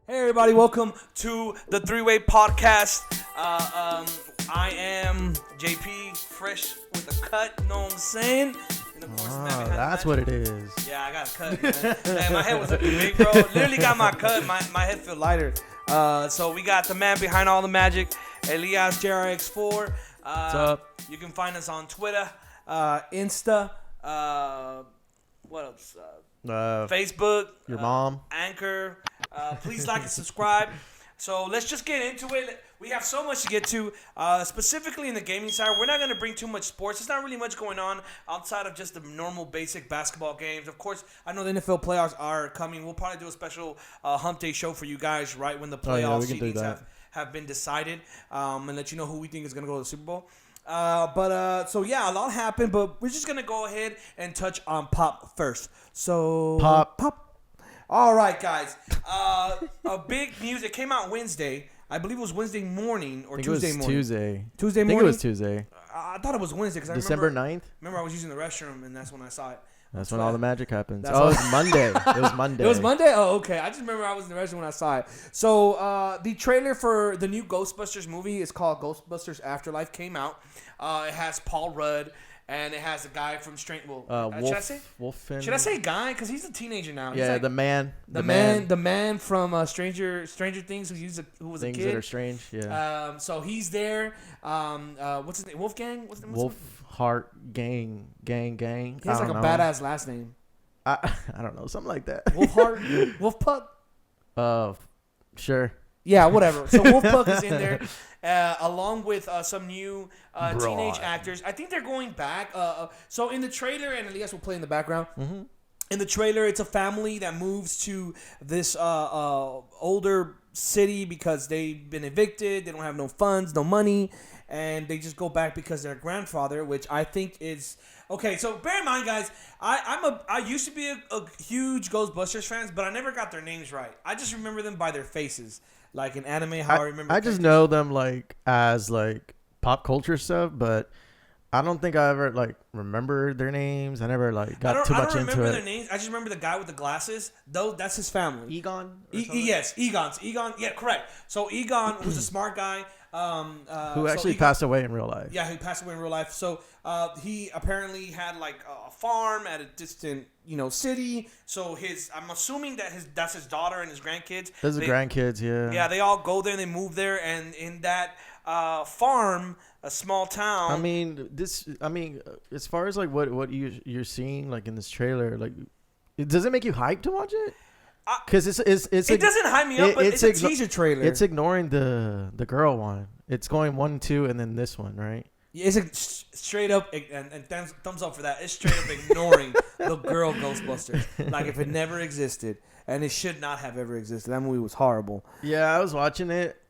Hey everybody, welcome to the Three-Way Podcast. I am JP, fresh with a cut, you know what I'm saying? And of course, that's what it is. Yeah, I got a cut, man. Man, my head was looking big, bro. Literally got my cut, my head feel lighter. So we got the man behind all the magic, Elias JRX4. What's up? You can find us on Twitter, Insta, what else? Facebook, your mom, Anchor. Please like and subscribe. So let's just get into it. We have so much to get to, specifically in the gaming side. We're not going to bring too much sports. There's not really much going on outside of just the normal basic basketball games. Of course, I know the NFL playoffs are coming. We'll probably do a special hump day show for you guys right when the playoff seedings have been decided, and let you know who we think is going to go to the Super Bowl. So yeah, a lot happened, but we're just going to go ahead and touch on pop first. So pop. All right, guys. A big news. It came out Wednesday. I believe it was Wednesday morning or Tuesday morning. Tuesday. Tuesday morning. I think it was Tuesday. I thought it was Wednesday because I December 9th? Remember, I was using the restroom and that's when I saw it. That's when all the magic happens. Oh, it was Monday. It was Monday. It was Monday? Oh, okay. I just remember I was in the restroom when I saw it. So the trailer for the new Ghostbusters movie is called Ghostbusters Afterlife. Came out. It has Paul Rudd. And it has a guy from Stranger. Should I say? Should I say guy? Because he's a teenager now. Yeah, like, the man from Stranger Things, who was a kid. Things that are strange. Yeah. So he's there. What's his name? Wolfgang. What's Wolfheart Gang. He has like a badass last name. I don't know, something like that. Wolfheart. Wolfpuck. Sure. Yeah, whatever. So Wolfpuck is in there. Along with some new teenage actors. I think they're going back. So in the trailer, and Elias will play in the background. Mm-hmm. In the trailer, it's a family that moves to this older city because they've been evicted. They don't have no funds, no money. And they just go back because their grandfather, which I think is... Okay, so bear in mind, guys, I used to be a huge Ghostbusters fan, but I never got their names right. I just remember them by their faces. Like in anime, how I remember. I just know them like as like pop culture stuff, but I don't think I ever like remember their names. I never like got too much into it. I don't remember their names. I just remember the guy with the glasses. Though that's his family. Egon. Yes, Egon. Yeah, correct. So Egon was a smart guy. Who actually passed away in real life. Yeah, he passed away in real life. So he apparently had like a farm at a distant, city. So I'm assuming that's his daughter and his grandkids. Those are grandkids, yeah. Yeah, they all go there and they move there, and in that farm, a small town. I mean, as far as like what you're seeing like in this trailer, like, does it make you hyped to watch it? Because it doesn't hype me up, but it's a teaser trailer. It's ignoring the girl one. It's going 1, 2, and then this one, right? Yeah, it's straight up, and thumbs up for that. It's straight up ignoring the girl Ghostbusters, like if it never existed, and it should not have ever existed. That movie was horrible. Yeah, I was watching it.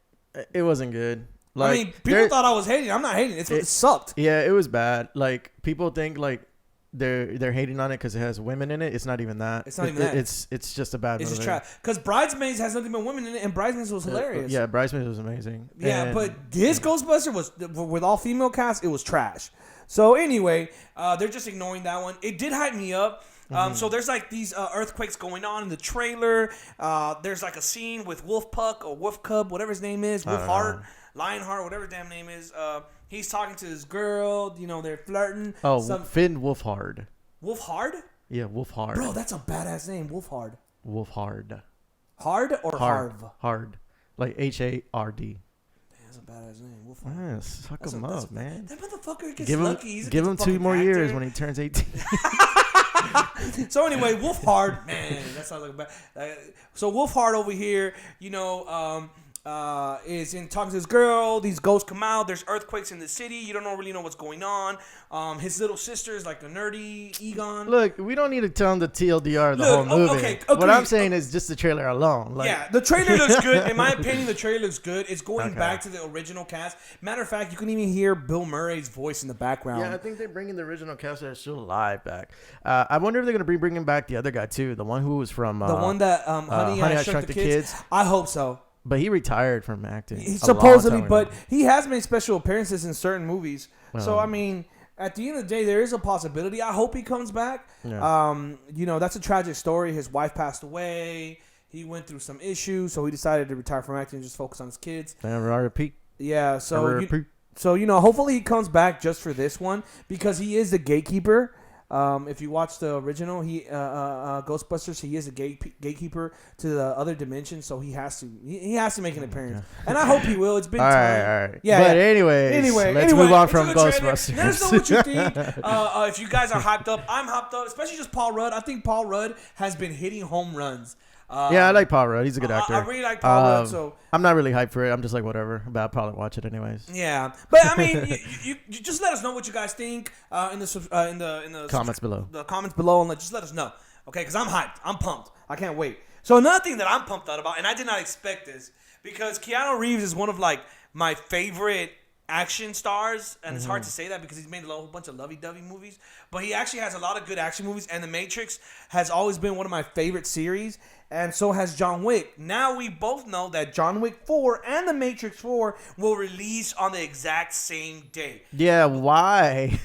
It wasn't good. Like, I mean, people thought I was hating. I'm not hating. It sucked. Yeah, it was bad. Like, people think like they're hating on it because it has women in it. It's not even that. It's not even that. It's just a bad movie. It's just trash. Because Bridesmaids has nothing but women in it, and Bridesmaids was hilarious. Yeah, Bridesmaids was amazing. Yeah, but this Ghostbuster was, with all female cast, it was trash. So anyway, they're just ignoring that one. It did hype me up. So there's like these earthquakes going on in the trailer. There's like a scene with Wolfpuck or Wolfcub, whatever his name is, Wolfheart, Lionheart, whatever his damn name is. He's talking to this girl. They're flirting. Oh, Finn Wolfhard. Wolfhard? Yeah, Wolfhard. Bro, that's a badass name, Wolfhard. Wolfhard. Hard or Harv? Hard. Like HARD. That's a badass name, Wolfhard. Yeah, suck him up, man. That motherfucker gets lucky. Give him 2 more years when he turns 18. So anyway, Wolfhard, man, that sounds like a bad. So Wolfhard over here, is in talking to this girl. These ghosts come out. There's earthquakes in the city. You don't really know what's going on. His little sister is like a nerdy Egon. Look, we don't need to tell him the TLDR the whole movie. Okay, what I'm saying is just the trailer alone. Like, yeah, the trailer looks good. In my opinion, the trailer looks good. It's going back to the original cast. Matter of fact, you can even hear Bill Murray's voice in the background. Yeah, I think they're bringing the original cast that are still alive back. I wonder if they're going to be bringing back the other guy too, the one who was from the one that Honey I Shrunk the Kids. I hope so. But he retired from acting. Supposedly, but he has made special appearances in certain movies. So, I mean, at the end of the day, there is a possibility. I hope he comes back. Yeah. That's a tragic story. His wife passed away. he went through some issues, so he decided to retire from acting and just focus on his kids. R.I.P. Yeah, so R.I.P. hopefully he comes back just for this one because he is the gatekeeper. If you watch the original, Ghostbusters, he is a gatekeeper to the other dimension, so he has to make an appearance, and I hope he will. It's been all time. right. Yeah. But anyway, let's move on from Ghostbusters. Let us know what you think. If you guys are hyped up, I'm hyped up, especially just Paul Rudd. I think Paul Rudd has been hitting home runs. Yeah, I like Paul Rudd. He's a good actor. I really like Paul Rudd. So I'm not really hyped for it. I'm just like whatever, but I'll probably watch it anyways. Yeah, but I mean, you just let us know what you guys think in the comments below. The comments below, and just let us know, okay? Because I'm hyped. I'm pumped. I can't wait. So another thing that I'm pumped out about, and I did not expect this, because Keanu Reeves is one of like my favorite action stars, and it's hard to say that because he's made a whole bunch of lovey-dovey movies, but he actually has a lot of good action movies, and The Matrix has always been one of my favorite series, and so has John Wick. Now we both know that John Wick 4 and The Matrix 4 will release on the exact same day. Yeah, why?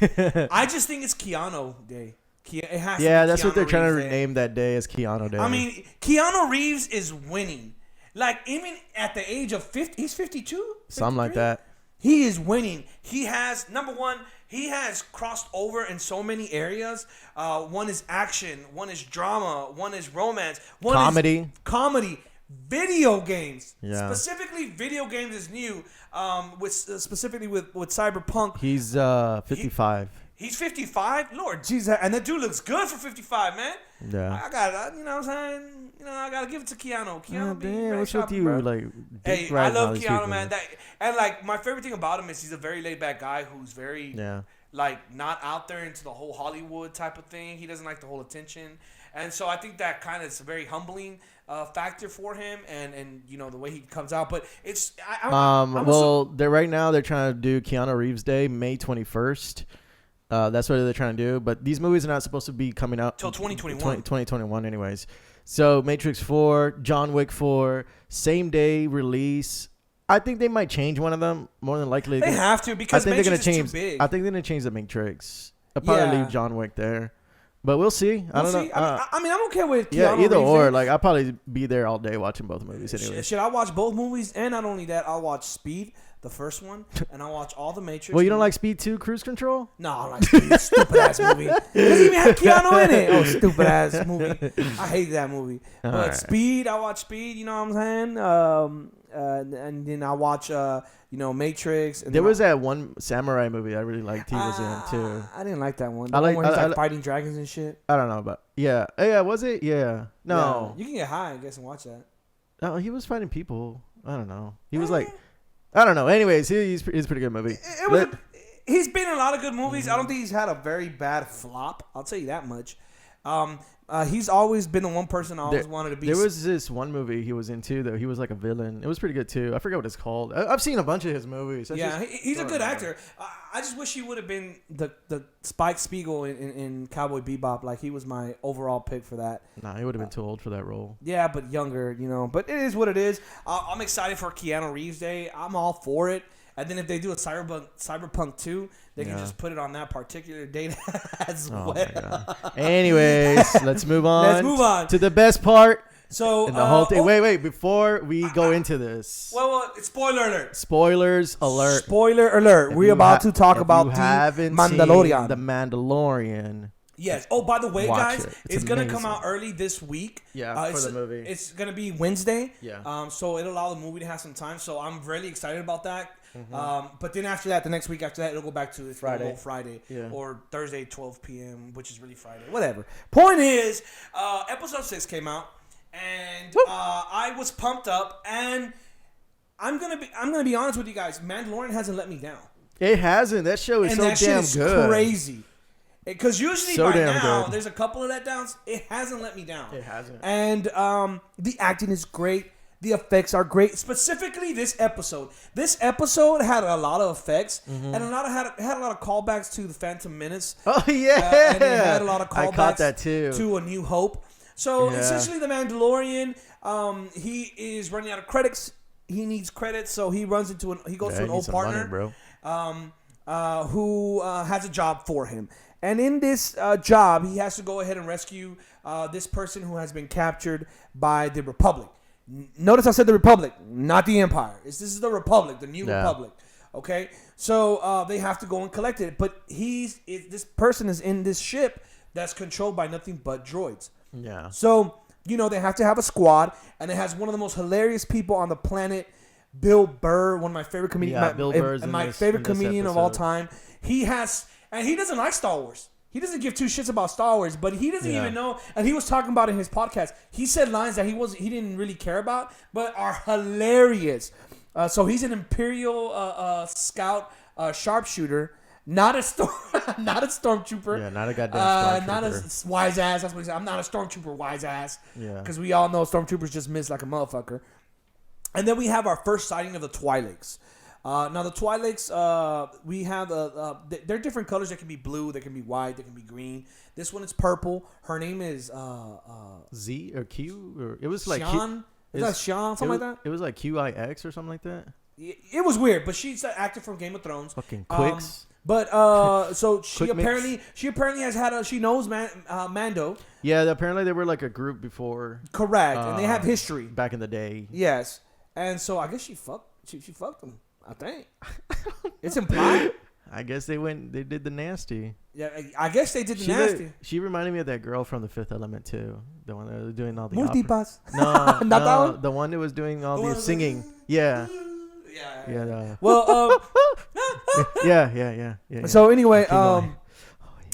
I just think it's Keanu Day. It has yeah, to be that's Keanu what they're trying to Reeves Day. rename that day as Keanu Day. I mean, Keanu Reeves is winning. Like, even at the age of 50, he's 52? Something like that. He is winning. He has, number one, he has crossed over in so many areas. One is action. One is drama. One is romance. One comedy. Is comedy. Video games. Yeah. Specifically, video games is new. Specifically with Cyberpunk. He's 55. He's 55. Lord Jesus, and that dude looks good for 55, man. Yeah. I got, you know what I'm saying? You know, I gotta give it to Keanu. Keanu, damn, what's with you? Bro. Like, hey, I love Keanu, man. And like, my favorite thing about him is he's a very laid back guy who's very, like, not out there into the whole Hollywood type of thing. He doesn't like the whole attention, and so I think that kind of is a very humbling factor for him, and you know the way he comes out. But it's, right now they're trying to do Keanu Reeves Day, May 21st. That's what they're trying to do. But these movies are not supposed to be coming out till 2021. 2021 anyways. So Matrix 4, John Wick 4, same day release. I think they might change one of them more than likely. They have to because I think Matrix they're gonna change. is too big. I think they're gonna change the Matrix. I'll probably leave John Wick there. But we'll see. I don't know. I mean, I'm okay with Keanu either Reeves or. there. Like, I'll probably be there all day watching both movies anyway. Should I watch both movies? And not only that, I'll watch Speed, the first one, and I'll watch all the Matrix. Well, you don't like Speed 2, Cruise Control? No, I don't like Speed. Stupid ass movie. It doesn't even have Keanu in it. Oh, stupid ass movie. I hate that movie. But right. Speed, I watch Speed. You know what I'm saying? And then I watch Matrix. And there was that one samurai movie I really liked. He was in too. I didn't like that one. I like where he's like fighting dragons and shit. I don't know, but yeah, was it? Yeah, no. Yeah, you can get high, I guess, and watch that. No, he was fighting people. I don't know. He was like, I don't know. Anyways, he's a pretty good movie. He's been in a lot of good movies. I don't think he's had a very bad flop. I'll tell you that much. He's always been the one person I always wanted to be. There was this one movie he was into that he was like a villain. It was pretty good too. I forget what it's called. I've seen a bunch of his movies. He's a good actor. I just wish he would have been the Spike Spiegel in Cowboy Bebop. Like, he was my overall pick for that. Nah, he would have been too old for that role. Yeah, but younger, But it is what it is. I'm excited for Keanu Reeves Day. I'm all for it. And then if they do a Cyberpunk 2, they can just put it on that particular date as well. My God. Anyways, let's move on. To the best part. So in the whole thing. Wait. Before we go into this. Well, spoiler alert. Spoilers alert. Spoiler alert. We're about to talk about the Mandalorian. The Mandalorian. Yes. Oh, by the way, guys, it's going to come out early this week. Yeah, for the movie. It's going to be Wednesday. Yeah. So it'll allow the movie to have some time. So I'm really excited about that. Mm-hmm. But then after that, the next week after that, it'll go back to Friday yeah. or Thursday, 12 p.m., which is really Friday. Whatever. Point is, episode 6 came out, and I was pumped up, and I'm gonna be honest with you guys. Mandalorian hasn't let me down. It hasn't. That show is and so damn good. Crazy. Because usually by now, there's a couple of letdowns. It hasn't let me down. It hasn't. And the acting is great. The effects are great. Specifically, this episode. This episode had a lot of effects and had a lot of callbacks to the Phantom Menace. Oh yeah, and it had a lot of callbacks I caught that too. To A New Hope. So essentially, the Mandalorian, he is running out of credits. He needs credits, so he goes to an old partner, money, bro. Who has a job for him. And in this job, he has to go ahead and rescue this person who has been captured by the Republic. Notice I said the Republic, not the Empire. This is the Republic, the new Republic. Okay, so they have to go and collect it. But this person is in this ship that's controlled by nothing but droids. Yeah. So, they have to have a squad, and it has one of the most hilarious people on the planet, Bill Burr, one of my favorite comedians. Yeah, Bill Burr's my favorite comedian of all time. He doesn't like Star Wars. He doesn't give two shits about Star Wars, but he doesn't even know. And he was talking about it in his podcast. He said lines that he didn't really care about, but are hilarious. So he's an Imperial scout sharpshooter. Not a stormtrooper. Yeah, not a goddamn stormtrooper. Not a wise ass. That's what he said. I'm not a stormtrooper, wise ass. Yeah. Because we all know stormtroopers just miss like a motherfucker. And then we have our first sighting of the Twi'leks. Now the Twi'leks, we have they're different colors. They can be blue, they can be white, they can be green. This one is purple. Her name is Z or Q, or it was like Sean. Is that Sean? Something like that. It was like QIX or something like that. It was weird, but she's an actor from Game of Thrones. Fucking Quicks. But so she Quick apparently has had she knows Mando. Yeah, apparently they were like a group before. Correct, and they have history back in the day. Yes, and so I guess she fucked him. I think it's implied. I guess they did the nasty. Yeah, I guess they did the nasty. She reminded me of that girl from The Fifth Element too. The one that was doing all the Multipass. No, not that one. The one that was doing all the singing. Yeah. Yeah. No. Well, yeah. So anyway,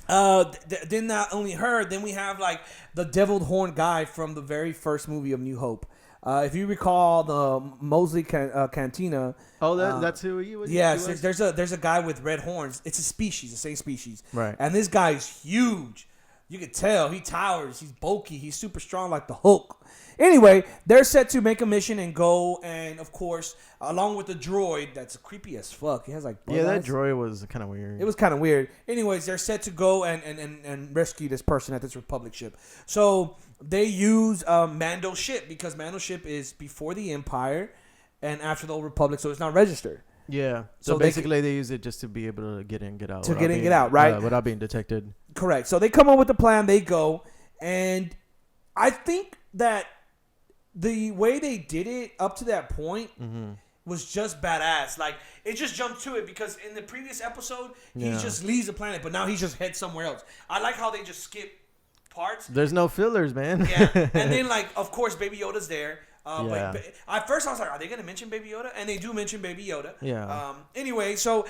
then not only her, then we have like the deviled horn guy from the very first movie of New Hope. If you recall the Mosley Cantina. Oh, that's who he was. Yes, there's a guy with red horns. It's a species, the same species. Right. And this guy's huge. You can tell he towers. He's bulky. He's super strong like the Hulk. Anyway, they're set to make a mission and go, and of course, along with the droid that's creepy as fuck. He has like that droid was kind of weird. It was kind of weird. Anyways, they're set to go and rescue this person at this Republic ship. So they use Mando's ship because Mando's ship is before the Empire and after the Old Republic, so it's not registered. Yeah. So basically, they use it just to be able to get in, get out. Right? Without being detected. Correct. So they come up with the plan. They go, and I think that the way they did it up to that point was just badass. Like, it just jumped to it because in the previous episode, he just leaves the planet, but now he just heads somewhere else. I like how they just skip parts. There's no fillers, man. Yeah. And then, like, of course, Baby Yoda's there. But at first I was like, are they going to mention Baby Yoda? And they do mention Baby Yoda. Yeah. Anyway, so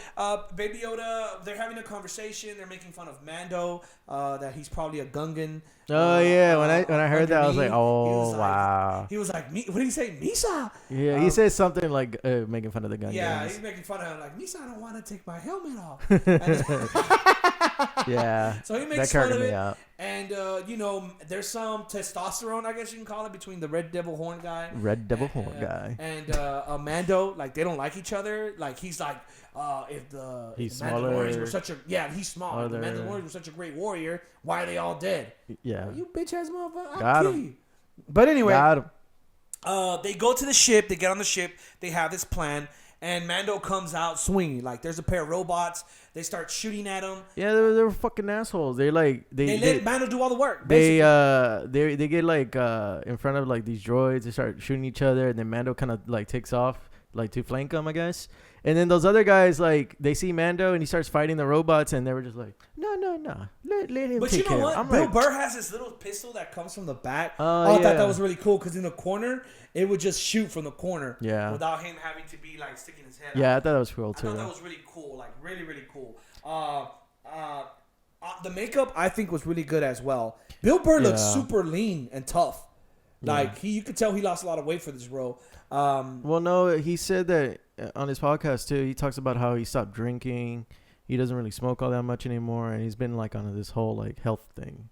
Baby Yoda, they're having a conversation. They're making fun of Mando, that he's probably a Gungan. Oh, yeah. When I heard that, I was like, oh, wow. He was like, what did he say? Misa? Yeah, he says something like making fun of the Gungans. Yeah, he's making fun of him. Like, Misa, I don't want to take my helmet off. Yeah. So he makes fun of it. And, there's some testosterone, I guess you can call it, between the Red Devil Horn guy. And Mando. Like, they don't like each other. Like, he's like, if the Mandalorians were such a... Yeah, he's small. If the Mandalorians were such a great warrior, why are they all dead? Yeah. You bitch-ass motherfucker. I'll kill you. But anyway... Got him. They go to the ship. They get on the ship. They have this plan. And Mando comes out swinging. Like, there's a pair of robots. They start shooting at him. Yeah, they were fucking assholes. They let Mando do all the work. Basically. They get like in front of like these droids. They start shooting each other, and then Mando kind of like takes off like to flank them, I guess. And then those other guys, like, they see Mando and he starts fighting the robots, and they were just like, no, let him. But take you know him. what? I'm Bill Burr has this little pistol that comes from the back. I thought that was really cool because in the corner it would just shoot from the corner. Yeah. Without him having to be like sticking his head. Yeah, out. I thought that was cool too. I thought that was really cool, like really really cool. The makeup I think was really good as well. Bill Burr looks super lean and tough. Like you could tell he lost a lot of weight for this role. Well, no, he said that on his podcast too. He talks about how he stopped drinking. He doesn't really smoke all that much anymore, and he's been like on this whole like health thing.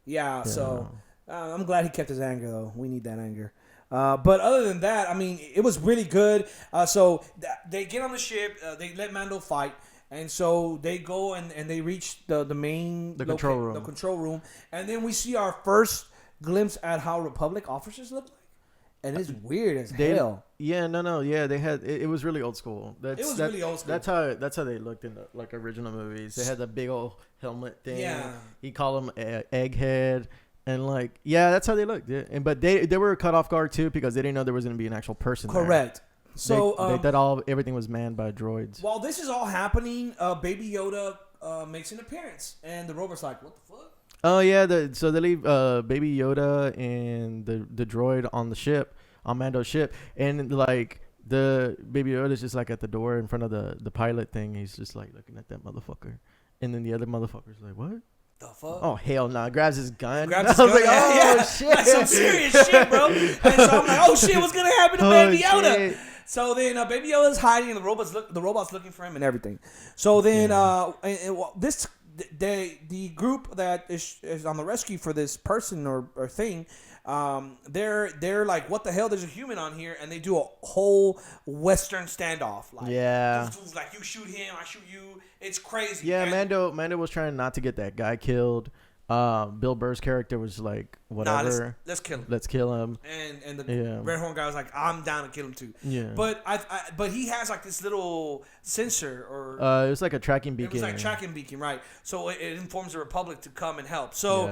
Yeah. So I'm glad he kept his anger though. We need that anger. But other than that, I mean, it was really good. So they get on the ship. They let Mando fight. And so they go and they reach the main control room. And then we see our first glimpse at how Republic officers look like. and it's weird as hell. Yeah, no, yeah, they had it was really old school. It was really old school. That's how they looked in the like original movies. They had the big old helmet thing. Yeah, he called them Egghead, and like that's how they looked. Yeah. And but they were caught off guard too because they didn't know there was gonna be an actual person. Correct. There. So they thought everything was manned by droids. While this is all happening, Baby Yoda makes an appearance, and the robot's like, "What the fuck?" Oh yeah, so they leave Baby Yoda and the droid on the ship, on Mando's ship, and like the Baby Yoda's just like at the door in front of the pilot thing. He's just like looking at that motherfucker, and then the other motherfucker's like, "What the fuck?" Oh hell no! Nah. Grabs his gun. I was like, "Oh shit!" That's some serious shit, bro. And so I'm like, "Oh shit, what's gonna happen to Baby Yoda?" Shit. So then Baby Yoda's hiding, and the robot's looking for him and everything. So then the group that is on the rescue for this person or thing, they're like, what the hell? There's a human on here, and they do a whole Western standoff. Like, like you shoot him, I shoot you. It's crazy. Yeah, Mando was trying not to get that guy killed. Bill Burr's character was like, whatever. Let's kill him. Let's kill him. And the red horn guy was like, I'm down to kill him too. Yeah. But but he has like this little sensor or it was like a tracking beacon. It was like tracking beacon, right? So it informs the Republic to come and help. So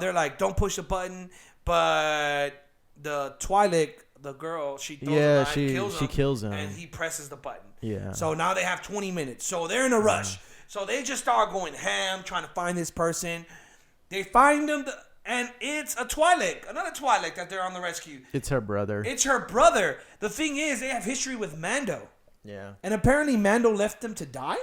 they're like, don't push the button. But the Twi'lek, the girl, she throws a knife, she kills him, and he presses the button. Yeah. So now they have 20 minutes. So they're in a rush. So they just start going ham, trying to find this person. They find him, and it's a Twi'lek, another Twi'lek that they're on the rescue. It's her brother. The thing is, they have history with Mando. Yeah. And apparently Mando left them to die?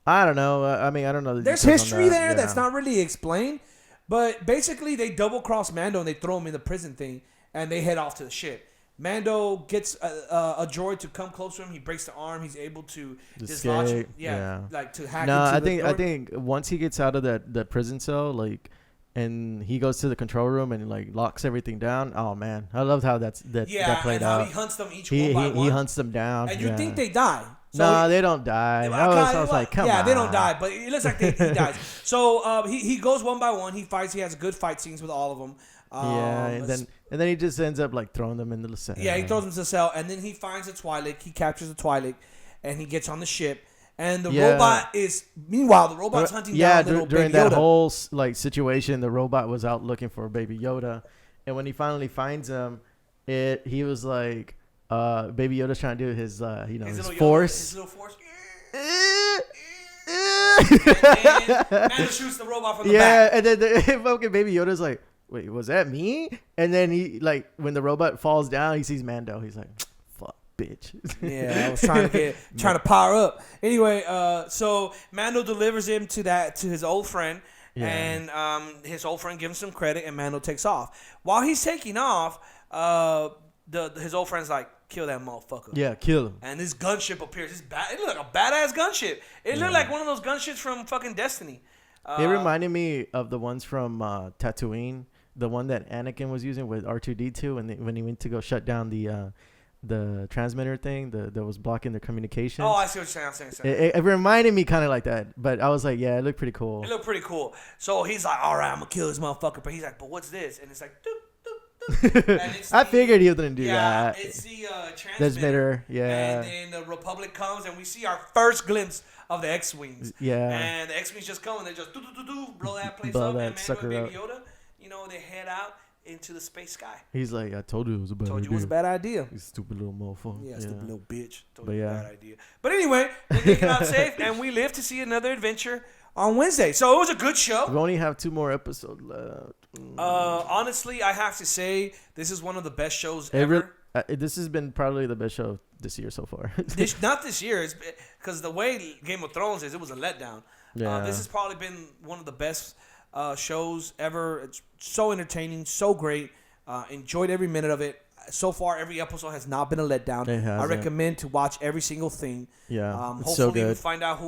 I don't know. I mean, I don't know. There's history there that's not really explained. But basically, they double-cross Mando, and they throw him in the prison thing, and they head off to the ship. Mando gets a droid to come close to him. He breaks the arm. He's able to dislodge him. Yeah, like to hack into the droid. I think once he gets out of that prison cell, like, and he goes to the control room and like locks everything down. Oh man, I loved how that played out. How he hunts them one by one. He hunts them down. And you think they die. So they don't die. I was like, come on. Yeah, they don't die, but it looks like he dies. So he goes one by one. He fights. He has good fight scenes with all of them. And then he just ends up like throwing them into the cell. Yeah, he throws them to the cell, and then he finds a Twi'lek. He captures a Twi'lek, and he gets on the ship. And the robot is hunting down little during Baby Yoda. That whole like situation, the robot was out looking for Baby Yoda, and when he finally finds him, he was like, Baby Yoda's trying to do his his force. His little force. And then Mando shoots the robot from the back. Yeah, and then the fucking Baby Yoda's like, wait, was that me? And then he like when the robot falls down, he sees Mando. He's like, fuck, bitch. Yeah, I was trying to power up. Anyway, so Mando delivers him to his old friend, and his old friend gives him some credit, and Mando takes off. While he's taking off, his old friend's like, kill that motherfucker. Yeah, kill him. And this gunship appears. It looked like a badass gunship. It looked like one of those gunships from fucking Destiny. It reminded me of the ones from Tatooine, the one that Anakin was using with R2-D2 when he went to go shut down the transmitter thing that was blocking their communication. Oh, I see what you're saying. It reminded me kind of like that, but I was like, yeah, it looked pretty cool. It looked pretty cool. So he's like, all right, I'm going to kill this motherfucker. But he's like, but what's this? And it's like, doop. I figured he was gonna do that. It's the transmitter. Yeah. And then the Republic comes, and we see our first glimpse of the X-wings. Yeah. And the X-wings just come, and they just blow that place up. And Mando and Baby Yoda, they head out into the space sky. He's like, I told you it was a bad idea. Told you it was a bad idea. You stupid little motherfucker. Yeah, stupid little bitch. Told you it was a bad idea. But anyway, they make it out safe, and we live to see another adventure on Wednesday. So it was a good show. We only have 2 more episodes left. Honestly, I have to say this is one of the best shows ever. This has been probably the best show this year so far. Not this year, because the way Game of Thrones is, it was a letdown. Yeah. This has probably been one of the best shows ever. It's so entertaining, so great. Enjoyed every minute of it. So far, every episode has not been a letdown. I recommend to watch every single thing. Yeah, hopefully so good. We'll find out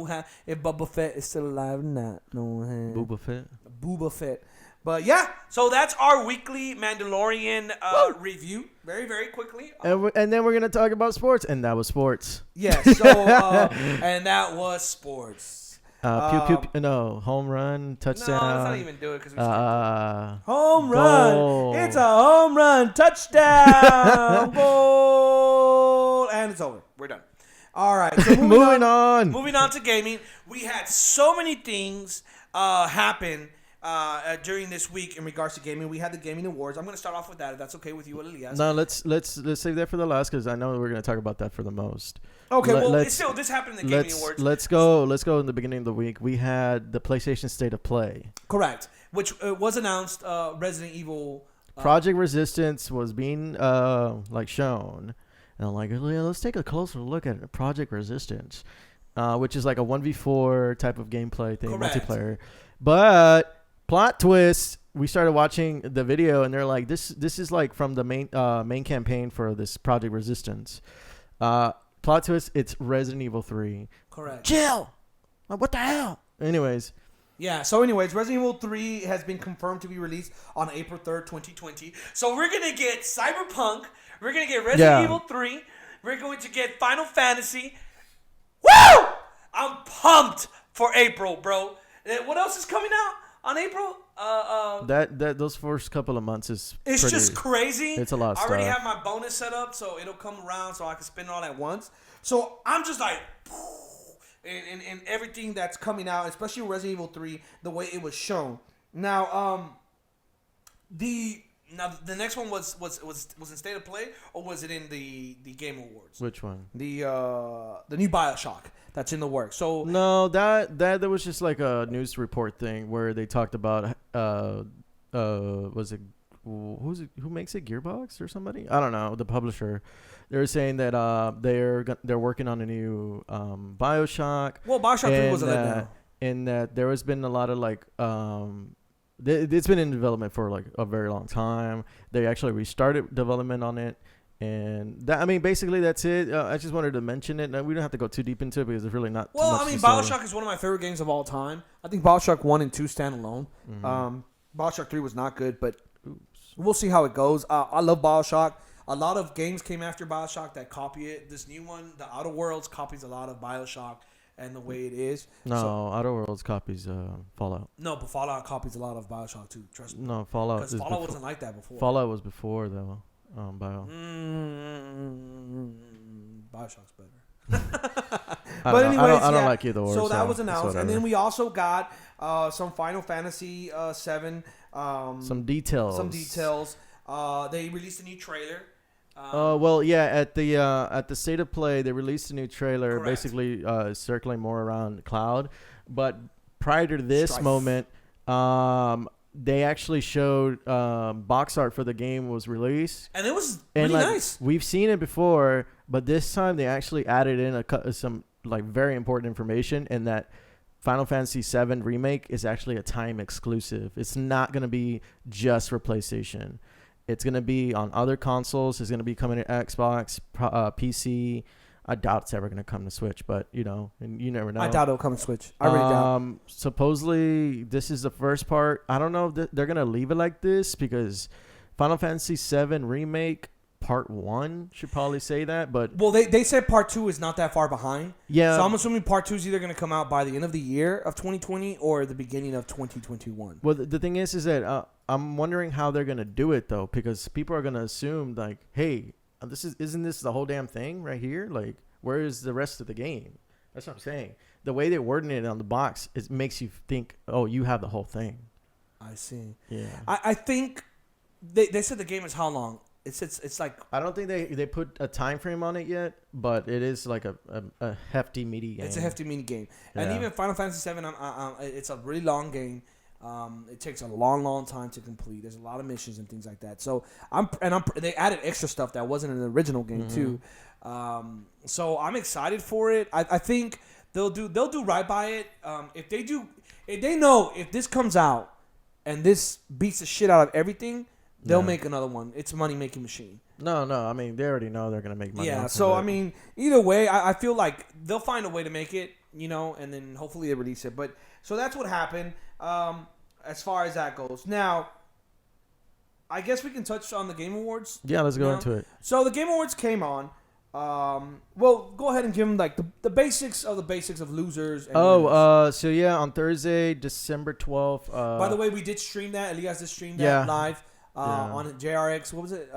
if Boba Fett is still alive or not. Boba Fett. But yeah, so that's our weekly Mandalorian review. Very, very quickly. And then we're gonna talk about sports, and that was sports. Yes. So and that was sports. Home run, touchdown. No, let's not even do it because home run. It's a home run. run, touchdown, goal, and it's over. We're done. All right. So moving on to gaming. We had so many things happen during this week in regards to gaming. We had the gaming awards. I'm going to start off with that, if that's okay with you, Elias. No, let's save that for the last, because I know we're going to talk about that for the most. Okay, this happened in the gaming awards. Let's go in the beginning of the week. We had the PlayStation State of Play. Correct, which was announced. Resident Evil Project Resistance was being shown, and I'm like, yeah, let's take a closer look at Project Resistance, which is like a 1v4 type of gameplay thing, correct. Multiplayer. But plot twist, we started watching the video, and they're like, this is like from the main campaign for this Project Resistance. Plot twist, it's Resident Evil 3. Correct. Chill. What the hell? Anyways. Yeah, so anyways, Resident Evil 3 has been confirmed to be released on April 3rd, 2020. So we're going to get Cyberpunk. We're going to get Resident Evil 3. We're going to get Final Fantasy. Woo! I'm pumped for April, bro. What else is coming out on April? Those first couple of months it's just crazy. It's a lot of I stuff. already have my bonus set up, so it'll come around so I can spend it all at once. So I'm just like, and everything that's coming out, especially Resident Evil 3, the way it was shown. Now, the next one was in State of Play, or was it in the Game Awards? Which one? The new BioShock that's in the works. So no, that there was just like a news report thing where they talked about was it who makes it, Gearbox or somebody? I don't know, the publisher. They were saying that they're working on a new BioShock. Well, BioShock 3 wasn't that now. And that there has been a lot of like it's been in development for like a very long time. They actually restarted development on it. And that, I mean, basically that's it. I just wanted to mention it. We don't have to go too deep into it because there's really not. Well, too much I mean, to BioShock say. is one of my favorite games of all time. I think BioShock 1 and 2 stand alone. Mm-hmm. BioShock 3 was not good, but we'll see how it goes. I love BioShock. A lot of games came after BioShock that copy it. This new one, The Outer Worlds, copies a lot of BioShock and the way it is. No, Outer Worlds copies Fallout. No, but Fallout copies a lot of BioShock too. Trust me. No, Fallout. Because Fallout wasn't like that before. Fallout was before though. Bio. BioShock's better. But anyways, I don't like either or. So that was announced, and then we also got some Final Fantasy 7. Some details. They released a new trailer. Well, yeah, at the State of Play, they released a new trailer, Correct. basically circling more around Cloud. But prior to this Strife. moment, they actually showed box art for the game was released, And it was really nice. We've seen it before, but this time they actually added in some like very important information, in that Final Fantasy VII Remake is actually a time exclusive. It's not going to be just for PlayStation. It's going to be on other consoles. It's going to be coming to Xbox, PC. I doubt it's ever going to come to Switch, but you never know. I doubt it'll come to Switch. I really doubt. Supposedly, this is the first part. I don't know if they're going to leave it like this, because Final Fantasy VII Remake Part 1 should probably say that. But Well, they said Part 2 is not that far behind. Yeah. So I'm assuming Part 2 is either going to come out by the end of the year of 2020 or the beginning of 2021. Well, the thing is that I'm wondering how they're going to do it, though, because people are going to assume, like, hey, isn't this the whole damn thing right here? Like, where is the rest of the game? That's what I'm saying. The way they're wording it on the box, it makes you think, oh, you have the whole thing. I see. Yeah. I think they said the game is how long? It's like, I don't think they put a time frame on it yet, but it is like a hefty, meaty game. It's a hefty mini game. Yeah. And even Final Fantasy VII, it's a really long game. It takes a long time to complete. There's a lot of missions and things like that. So they added extra stuff that wasn't in the original game too. So I'm excited for it. I think they'll do right by it. If they know if this comes out and this beats the shit out of everything, they'll make another one. It's a money making machine. No. I mean, they already know they're gonna make money. Yeah. So I mean, either way, I feel like they'll find a way to make it. And then hopefully they release it. But so that's what happened. As far as that goes. Now, I guess we can touch on the Game Awards. Yeah, let's go into it. So the Game Awards came on. Well, go ahead and give them like the basics of losers. And winners. So yeah, on Thursday, December 12th. By the way, we did stream that. Elias did stream that live. on JRX. What was it?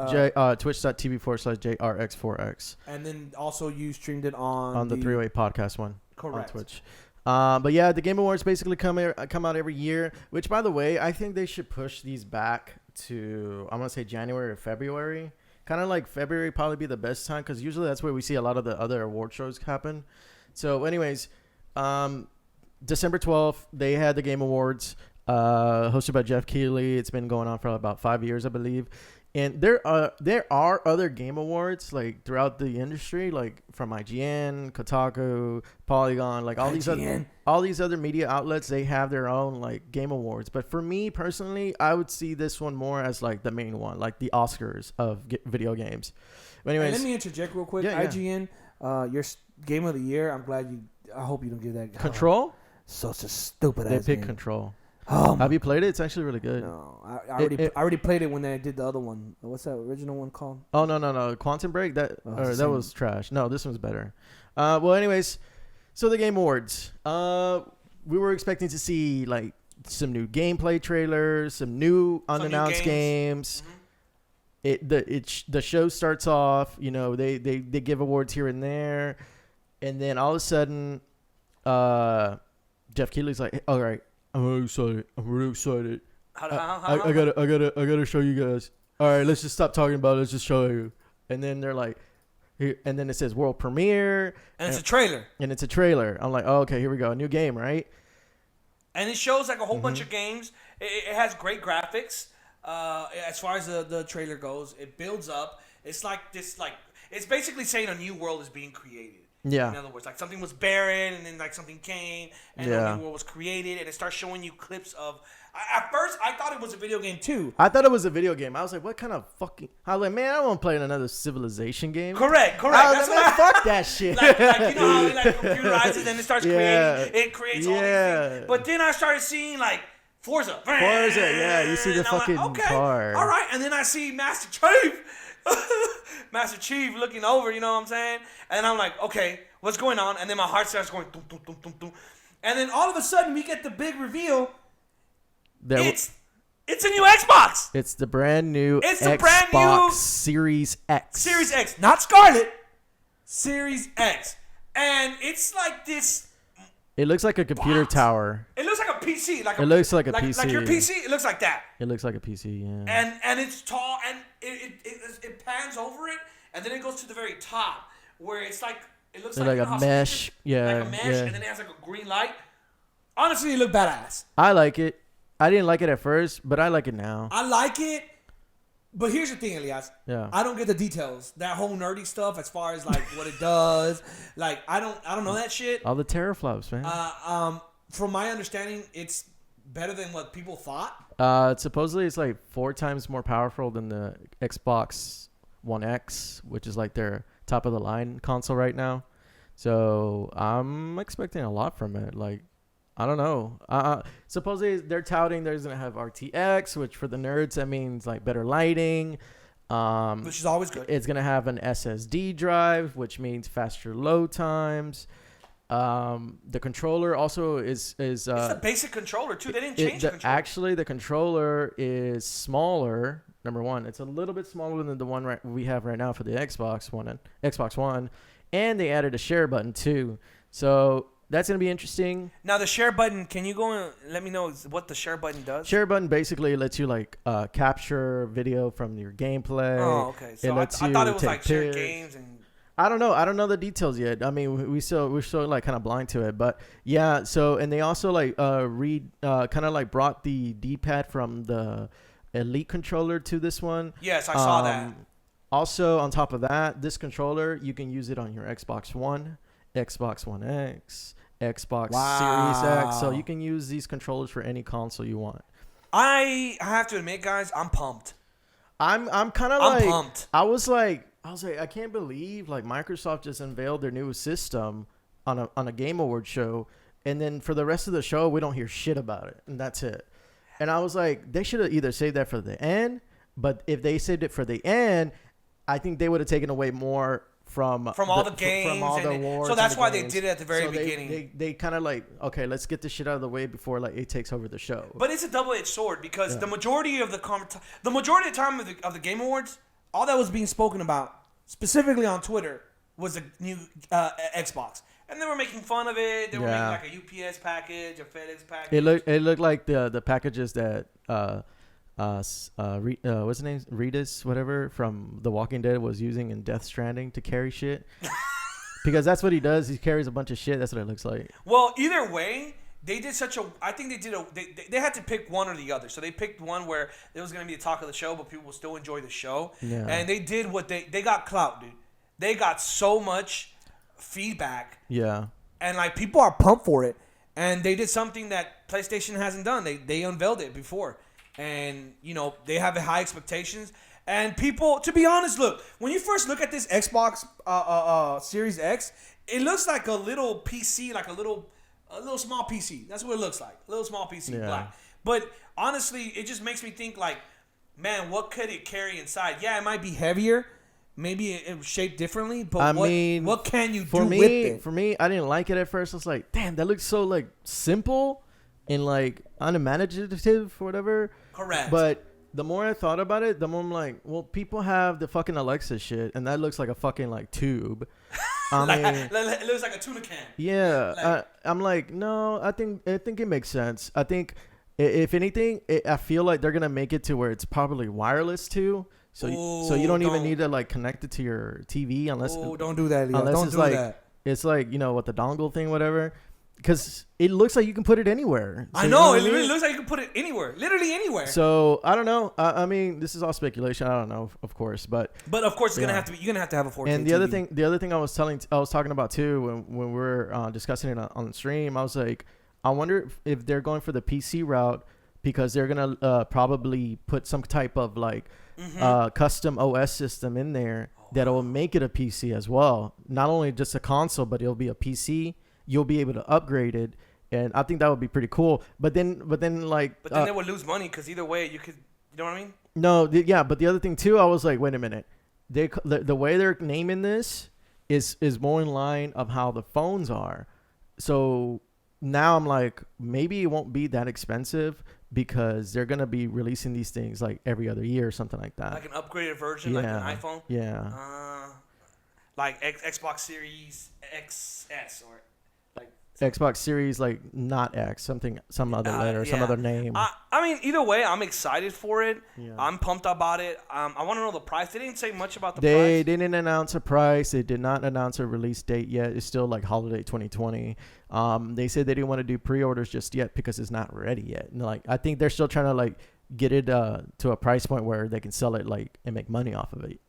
Twitch.tv/JRX4X. And then also you streamed it on the 308 podcast one. Correct. On Twitch. But yeah, the Game Awards basically come out every year, which, by the way, I think they should push these back to, I'm going to say January or February. Kind of like February probably be the best time because usually that's where we see a lot of the other award shows happen. So anyways, December 12th, they had the Game Awards hosted by Jeff Keighley. It's been going on for about 5 years, I believe. And there are other Game Awards like throughout the industry, like from IGN, Kotaku, Polygon, like all these other media outlets. They have their own like Game Awards. But for me personally, I would see this one more as like the main one, like the Oscars of video games. But anyways, let me interject real quick. Yeah. IGN, your game of the year. I hope you don't give that. Control. Such a stupid. They ass picked game. Control. Oh, have you played it? It's actually really good. No, I already played it when they did the other one. What's that original one called? Oh no, Quantum Break. That was trash. No, this one's better. Well, anyways, so the Game Awards. We were expecting to see like some new gameplay trailers, some new unannounced games. Mm-hmm. The show starts off. You know, they give awards here and there, and then all of a sudden, Jeff Keighley's like, "All right. I'm really excited. I gotta show you guys. All right, let's just stop talking about it. Let's just show you." And then they're like, and then it says world premiere. And it's a trailer. I'm like, oh, okay, here we go. A new game, right? And it shows like a whole bunch of games. It has great graphics. As far as the trailer goes, it builds up. It's like this, it's basically saying a new world is being created. Yeah. In other words, like something was barren, and then like something came, and a new world was created, and it starts showing you clips of. At first, I thought it was a video game too. I thought it was a video game. I was like, "What kind of fucking?" I was like, "Man, I don't want to play in another Civilization game." Correct. That's like, fuck that shit. like you know how it like computerizes and it starts creating. It creates all these things. But then I started seeing like Forza. Yeah, you see the fucking car. All right, and then I see Master Chief. Master Chief looking over, you know what I'm saying? And I'm like, okay, what's going on? And then my heart starts going, dum, dum, dum, dum, dum. And then all of a sudden we get the big reveal. It's a new Xbox. It's the brand new Series X. Series X, not Scarlet. Series X. And it's like this. It looks like a computer tower. It looks like a PC. It looks like a PC. Like your PC, it looks like that. It looks like a PC, yeah. And it's tall, and it pans over it, and then it goes to the very top, where it's like, it looks like a mesh. Yeah. Like a mesh, and then it has like a green light. Honestly, it looked badass. I like it. I didn't like it at first, but I like it now. I like it. But here's the thing, Elias. Yeah. I don't get the details. That whole nerdy stuff as far as like what it does. Like I don't know that shit. All the teraflops, man. From my understanding, it's better than what people thought. Supposedly it's like 4 times more powerful than the Xbox One X, which is like their top of the line console right now. So I'm expecting a lot from it. Like, I don't know. Supposedly they're touting there's gonna have RTX, which for the nerds that means like better lighting. Which is always good. It's gonna have an SSD drive, which means faster load times. The controller also is it's a basic controller too. They didn't change the controller. Actually, the controller is smaller. Number one, it's a little bit smaller than the one we have right now for the Xbox One, and they added a share button too. So that's going to be interesting. Now, the share button, can you go and let me know what the share button does? Share button basically lets you like capture video from your gameplay. Oh, okay. So I thought it was like share games and. I don't know. I don't know the details yet. I mean, we're still like kind of blind to it, but yeah. So, and they also like kind of like brought the D-pad from the Elite controller to this one. Yes, I saw that. Also, on top of that, this controller you can use it on your Xbox One, Xbox One X, Xbox Series X. So you can use these controllers for any console you want. I have to admit, guys, I'm pumped. I'm kind of like pumped. I was like, I can't believe like Microsoft just unveiled their new system on a Game Awards show, and then for the rest of the show we don't hear shit about it, and that's it. And I was like, they should have either saved that for the end, but if they saved it for the end, I think they would have taken away more from all the games, from all the awards. So that's and the why games. they did it at the very so beginning. They kind of like, okay, let's get this shit out of the way before like it takes over the show. But it's a double-edged sword because the majority of the time of the Game Awards, all that was being spoken about, specifically on Twitter, was the new Xbox, and they were making fun of it. They were making like a UPS package, a FedEx package. It looked like the packages that what's his name, Reedus, whatever, from The Walking Dead was using in Death Stranding to carry shit. Because that's what he does. He carries a bunch of shit. That's what it looks like. Well, either way, they did I think they did they had to pick one or the other. So they picked one where it was going to be the talk of the show, but people will still enjoy the show. Yeah. And they did what they got clout, dude. They got so much feedback. Yeah. And like people are pumped for it. And they did something that PlayStation hasn't done. They unveiled it before. And, you know, they have high expectations. And people, to be honest, look, when you first look at this Xbox Series X, it looks like a little PC, like a little small PC. That's what it looks like. A little small PC, black. But honestly, it just makes me think like, man, what could it carry inside? Yeah, it might be heavier. Maybe it was shaped differently. But what can you do with it? For me, I didn't like it at first. I was like, damn, that looks so like simple and like unimaginative or whatever. Correct. But the more I thought about it, the more I'm like, well, people have the fucking Alexa shit, and that looks like a fucking like tube. It looks like a tuna can. Yeah, I'm like, no, I think it makes sense. I think if anything, I feel like they're gonna make it to where it's probably wireless too. So you don't even need to like connect it to your TV unless. Oh, don't do that, Elias. Unless don't it's do like, that. It's like, you know, what, the dongle thing, whatever. Because it looks like you can put it anywhere. So I know. It literally looks like you can put it anywhere. Literally anywhere. So, I don't know. I mean, this is all speculation. I don't know, of course. But of course, it's gonna have to be. You're going to have a 4K And the TV. other thing I was talking about, too, when we were discussing it on the stream, I was like, I wonder if they're going for the PC route because they're going to probably put some type of, like, custom OS system in there that'll make it a PC as well. Not only just a console, but it'll be a PC. You'll be able to upgrade it, and I think that would be pretty cool. But then they would lose money because either way, you know what I mean? No, but the other thing too, I was like, wait a minute, the way they're naming this is more in line of how the phones are. So now I'm like, maybe it won't be that expensive because they're gonna be releasing these things like every other year or something like that. Like an upgraded version, like an iPhone. Yeah. Like Xbox Series XS or. Xbox Series, like not X, some other letter, some other name. I mean, either way, I'm excited for it. Yeah. I'm pumped about it. I want to know the price. They didn't say much about the price. They didn't announce a price. They did not announce a release date yet. It's still like holiday 2020. They said they didn't want to do pre-orders just yet because it's not ready yet. And like, I think they're still trying to like get it to a price point where they can sell it like and make money off of it.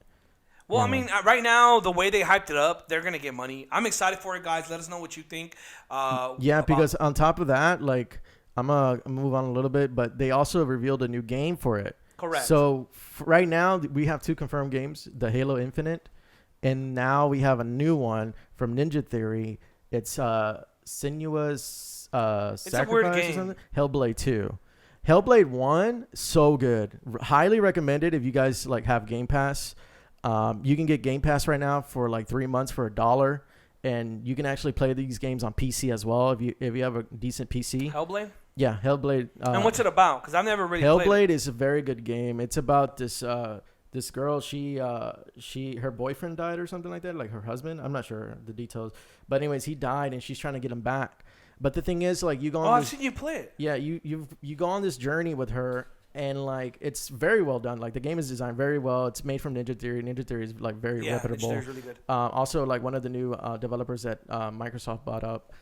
Well, I mean, right now, the way they hyped it up, they're going to get money. I'm excited for it, guys. Let us know what you think. Because on top of that, like, I'm going to move on a little bit, but they also revealed a new game for it. Correct. So, right now, we have 2 confirmed games, the Halo Infinite, and now we have a new one from Ninja Theory. It's Sinuous it's Sacrifice a weird or game. something. Hellblade 2. Hellblade 1, so good. Highly recommended if you guys, like, have Game Pass. You can get Game Pass right now for like 3 months for $1, and you can actually play these games on PC as well if you have a decent PC. Hellblade? Yeah, Hellblade. And what's it about? Because I've never really played it. Hellblade is a very good game. It's about this girl. Her boyfriend died or something like that, like her husband. I'm not sure the details, but anyways, he died, and she's trying to get him back. But the thing is, like, you go on. I've seen you play it. Yeah, you go on this journey with her. And, like, it's very well done. Like, the game is designed very well. It's made from Ninja Theory. Ninja Theory is, like, very reputable. Yeah, Ninja Theory is really good. Also, like, one of the new developers that Microsoft bought up.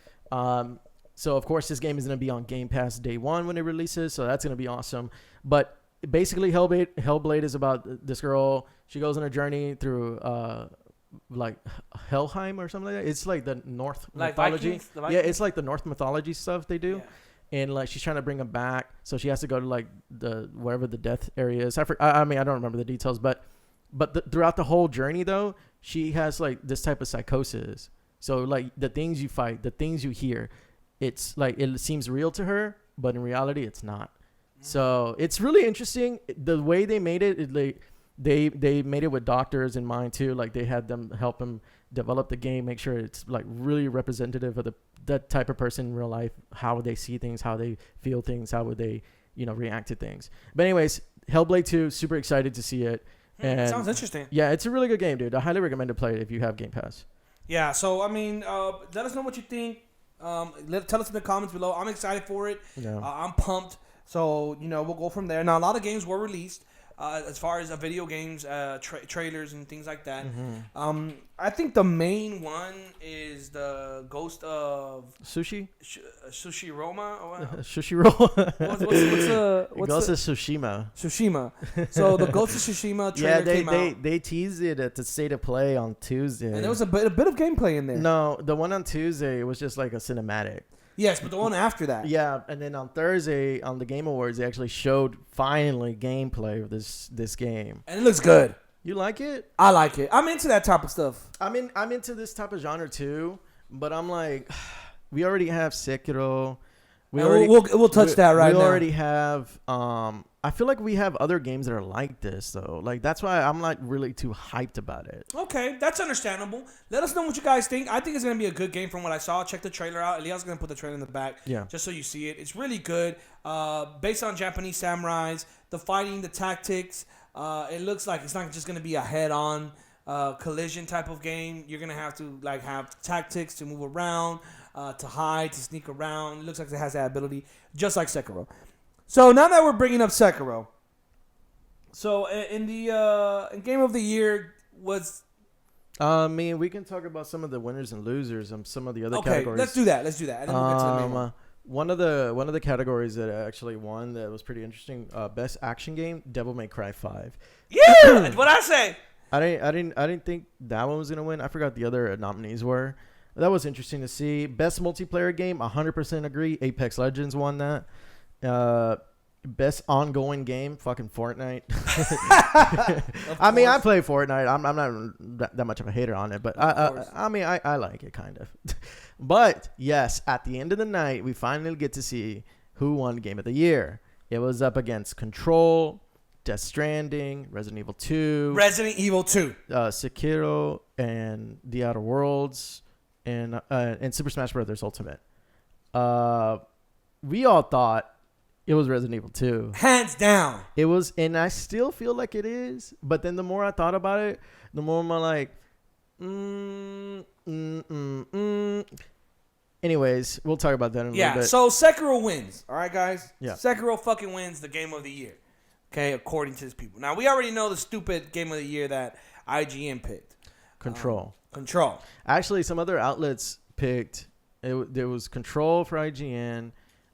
So, of course, this game is going to be on Game Pass day one when it releases. So, that's going to be awesome. But, basically, Hellblade is about this girl. She goes on a journey through, like, Helheim or something like that. It's, like, the North mythology. Vikings? Yeah, it's, like, the North mythology stuff they do. Yeah. And like she's trying to bring him back, so she has to go to like wherever the death area is. I mean I don't remember the details, but throughout the whole journey though, she has like this type of psychosis. So like the things you fight, the things you hear, it's like it seems real to her, but in reality it's not. So it's really interesting the way they made it. they made it with doctors in mind too. Like they had them help them develop the game, make sure it's like really representative of that type of person in real life, how they see things, how they feel things, how would they, react to things. But anyways, Hellblade 2, super excited to see it. And sounds interesting. Yeah, it's a really good game, dude. I highly recommend to play it if you have Game Pass. Yeah, so I mean, let us know what you think. Tell us in the comments below. I'm excited for it. Yeah. I'm pumped. So we'll go from there. Now a lot of games were released. As far as video games, trailers and things like that. Mm-hmm. I think the main one is the Ghost of Sushi? Sushi Roma. Or what? Sushi Roll. what's Ghost of Tsushima. Tsushima. So the Ghost of Tsushima trailer came out. They teased it at the State of Play on Tuesday. And there was a bit of gameplay in there. No, the one on Tuesday was just like a cinematic. Yes, but the one after that. Yeah, and then on Thursday on the Game Awards, they actually showed finally gameplay of this game. And it looks good. You like it? I like it. I'm into that type of stuff. I'm into this type of genre too, but I'm like, we already have Sekiro. We'll touch that right now. We already have. I feel like we have other games that are like this though. Like that's why I'm not really too hyped about it. Okay, that's understandable. Let us know what you guys think. I think it's gonna be a good game from what I saw. Check the trailer out. Elias is gonna put the trailer in the back, just so you see it. It's really good. Based on Japanese samurais, the fighting, the tactics. It looks like it's not just gonna be a head-on collision type of game. You're gonna have to like have tactics to move around, to hide, to sneak around. It looks like it has that ability, just like Sekiro. So now that we're bringing up Sekiro, so in the in Game of the Year was. We can talk about some of the winners and losers and some of the other categories. Okay, let's do that. And then we'll get to the main one. One of the categories that actually won that was pretty interesting. Best action game, Devil May Cry 5. Yeah, what I say. I didn't think that one was gonna win. I forgot the other nominees were. That was interesting to see. Best multiplayer game, 100% agree. Apex Legends won that. Best ongoing game, fucking Fortnite. I mean, I play Fortnite. I'm not that much of a hater on it, but I like it kind of. But yes, at the end of the night, we finally get to see who won Game of the Year. It was up against Control, Death Stranding, Resident Evil 2, Sekiro, and The Outer Worlds, and Super Smash Bros. Ultimate. We all thought it was Resident Evil 2. Hands down. It was, and I still feel like it is. But then the more I thought about it, the more I'm like, Anyways, we'll talk about that in a little bit. Yeah, so Sekiro wins. All right, guys? Yeah. Sekiro fucking wins the Game of the Year. Okay, according to his people. Now, we already know the stupid Game of the Year that IGN picked. Control. Control. Actually, some other outlets picked. There was Control for IGN.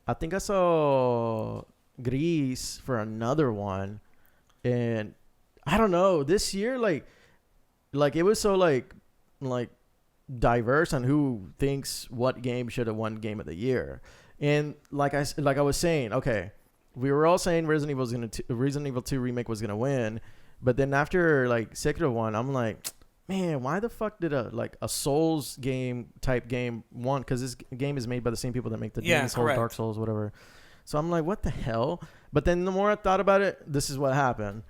I think I saw Grease for another one, and I don't know. This year, like it was so like diverse on who thinks what game should have won Game of the Year, and like I was saying, okay, we were all saying Resident Evil 2 remake was gonna win, but then after like Sekiro won, I'm like, man, why the fuck did a Souls game type game won? Because this game is made by the same people that make the Demon Souls, Dark Souls, whatever. So I'm like, what the hell? But then the more I thought about it, this is what happened.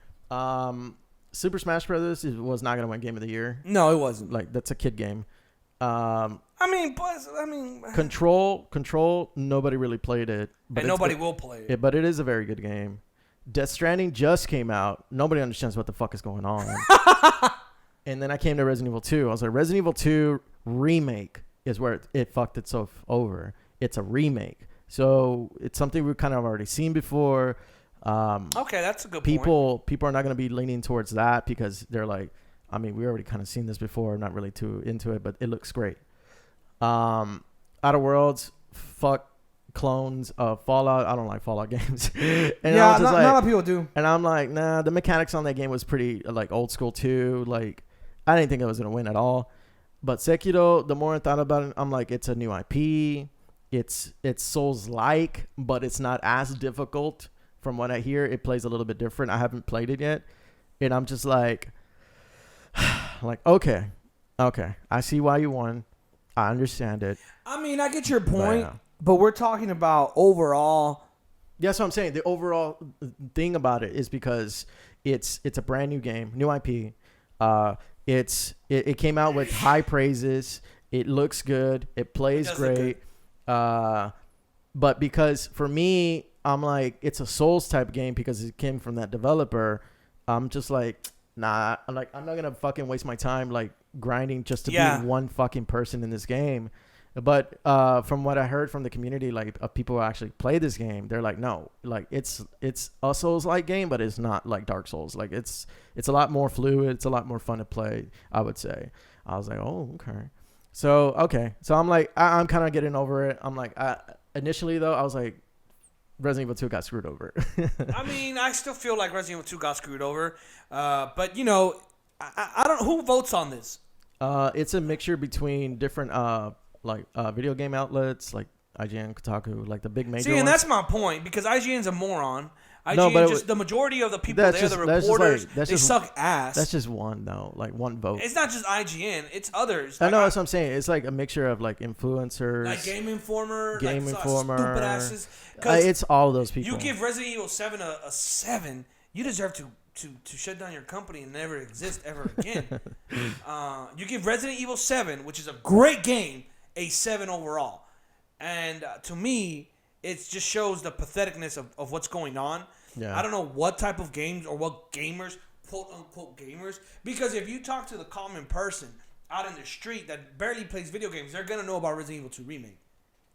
Super Smash Bros. Was not going to win Game of the Year. No, it wasn't. Like, that's a kid game. Control, nobody really played it. But nobody will play it. But it is a very good game. Death Stranding just came out. Nobody understands what the fuck is going on. And then I came to Resident Evil 2. I was like, Resident Evil 2 remake is where it fucked itself over. It's a remake. So it's something we've kind of already seen before. Okay, that's a good point. People are not going to be leaning towards that because they're like, I mean, we already kind of seen this before. Not really too into it, but it looks great. Outer Worlds, fuck clones of Fallout. I don't like Fallout games. And yeah, not a lot of people do. And I'm like, nah, the mechanics on that game was pretty like old school too. Like, I didn't think it was going to win at all. But Sekiro, the more I thought about it, I'm like, it's a new IP. It's Souls-like, but it's not as difficult. From what I hear, it plays a little bit different. I haven't played it yet. And I'm just like okay. I see why you won. I understand it. I mean, I get your point, but we're talking about overall. That's what I'm saying. The overall thing about it is because it's a brand new game, new IP. It came out with high praises. It looks good. It plays great. But because for me, I'm like, it's a Souls type game because it came from that developer. I'm just like, nah. I'm not gonna fucking waste my time like grinding just to be one fucking person in this game. But from what I heard from the community, like people who actually play this game, they're like, no, like it's a Souls-like game, but it's not like Dark Souls. Like it's a lot more fluid. It's a lot more fun to play, I would say. I was like, oh, okay. So I'm like, I'm kind of getting over it. I'm like, initially though, I was like, Resident Evil 2 got screwed over. I mean, I still feel like Resident Evil 2 got screwed over. But you know, I don't. Who votes on this? It's a mixture between different video game outlets like IGN, Kotaku, like the big major See, and ones. that's my point, because IGN's a moron. IGN, the majority of the people there, the reporters, they suck ass. That's just one, though, like one vote. It's not just IGN, it's others. I know, that's what I'm saying. It's like a mixture of like influencers. Like Game Informer. Stupid asses. It's all of those people. You give Resident Evil 7 a 7, you deserve to shut down your company and never exist ever again. You give Resident Evil 7, which is a great game, a 7 overall. And to me, it just shows the patheticness of what's going on. Yeah. I don't know what type of games or what gamers, quote-unquote gamers, because if you talk to the common person out in the street that barely plays video games, they're going to know about Resident Evil 2 Remake.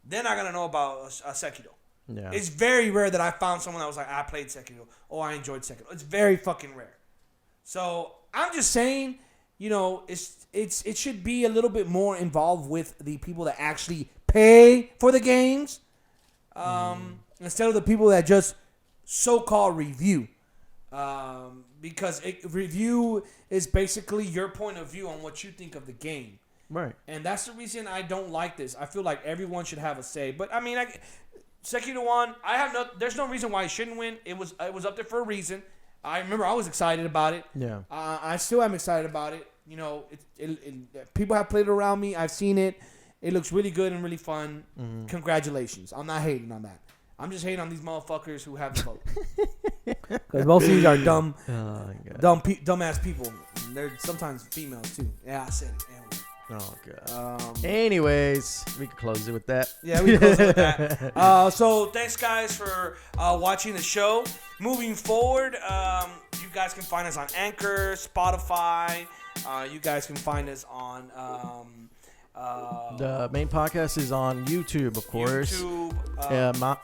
They're not going to know about Sekiro. Yeah. It's very rare that I found someone that was like, I played Sekiro, or I enjoyed Sekiro. It's very fucking rare. So I'm just saying, you know, it should be a little bit more involved with the people that actually pay for the games, instead of the people that just so-called review. Because review is basically your point of view on what you think of the game. Right. And that's the reason I don't like this. I feel like everyone should have a say. But I mean, Sekiro won. There's no reason why it shouldn't win. It was up there for a reason. I remember I was excited about it. Yeah. I still am excited about it. You know, people have played it around me. I've seen it. It looks really good and really fun. Mm-hmm. Congratulations. I'm not hating on that. I'm just hating on these motherfuckers who have the vote. Because most of these are dumb, dumbass people. They're sometimes females too. Yeah, I said it. Anyway. Oh god. Anyways, we can close it with that. Yeah, we can close it with that. So thanks guys for watching the show. Moving forward, you guys can find us on Anchor, Spotify. You guys can find us on. The main podcast is on YouTube, of course.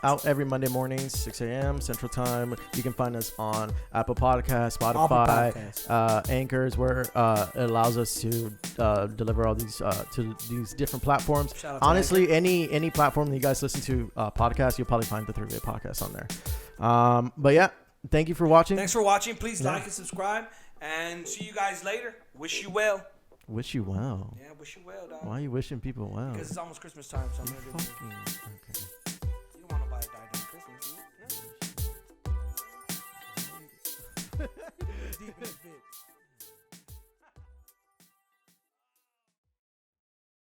Out every Monday mornings, 6 a.m. Central Time. You can find us on Apple Podcasts, Spotify, Anchors, where it allows us to deliver all these to these different platforms. Honestly, any platform that you guys listen to podcasts, you'll probably find the 3-Way Podcast on there. But yeah, thank you for watching. Thanks for watching. Please like and subscribe, and see you guys later. Wish you well. Wish you well. Yeah, wish you well, dog. Why are you wishing people well? Because it's almost Christmas time, so I'm gonna do it. Okay. You don't want nobody to die during Christmas, do you? No.